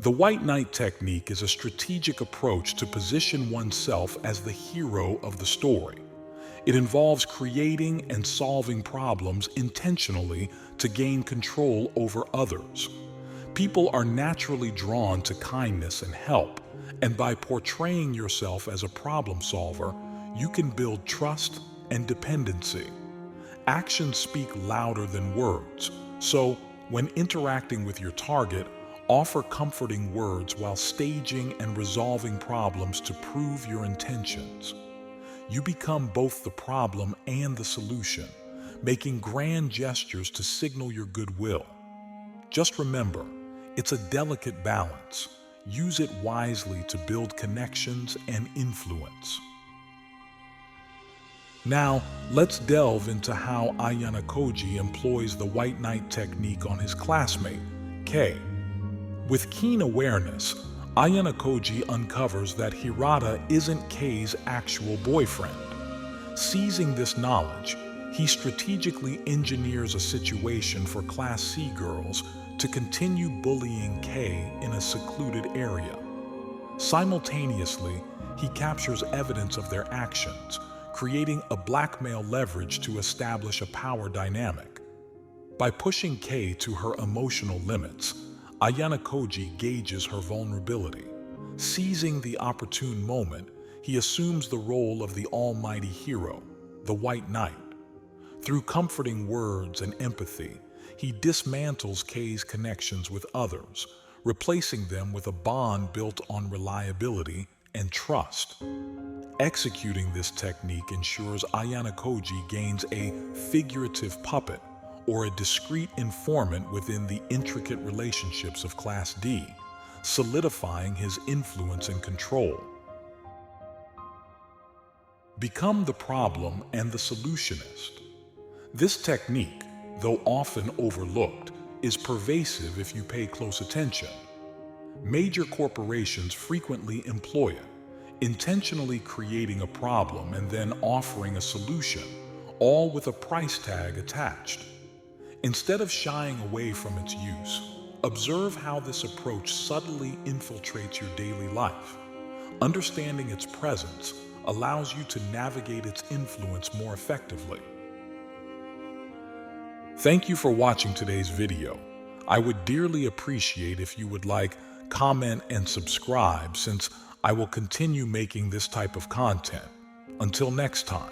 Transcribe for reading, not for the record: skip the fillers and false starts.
The white knight technique is a strategic approach to position oneself as the hero of the story. It involves creating and solving problems intentionally to gain control over others. People are naturally drawn to kindness and help, and by portraying yourself as a problem solver, you can build trust and dependency. Actions speak louder than words, so when interacting with your target, offer comforting words while staging and resolving problems to prove your intentions. You become both the problem and the solution, making grand gestures to signal your goodwill. Just remember, it's a delicate balance. Use it wisely to build connections and influence. Now, let's delve into how Ayanakoji employs the white knight technique on his classmate, Kei. With keen awareness, Ayanakoji uncovers that Hirata isn't Kei's actual boyfriend. Seizing this knowledge, he strategically engineers a situation for Class C girls to continue bullying Kei in a secluded area. Simultaneously, he captures evidence of their actions, creating a blackmail leverage to establish a power dynamic. By pushing Kei to her emotional limits, Ayanakoji gauges her vulnerability. Seizing the opportune moment, he assumes the role of the almighty hero, the white knight. Through comforting words and empathy, he dismantles Kei's connections with others, replacing them with a bond built on reliability and trust. Executing this technique ensures Ayanakoji gains a figurative puppet, or a discreet informant within the intricate relationships of Class D, solidifying his influence and control. Become the problem and the solutionist. This technique, though often overlooked, is pervasive if you pay close attention. Major corporations frequently employ it, intentionally creating a problem and then offering a solution, all with a price tag attached. Instead of shying away from its use, observe how this approach subtly infiltrates your daily life. Understanding its presence allows you to navigate its influence more effectively. Thank you for watching today's video. I would dearly appreciate if you would like, comment, and subscribe, since I will continue making this type of content. Until next time.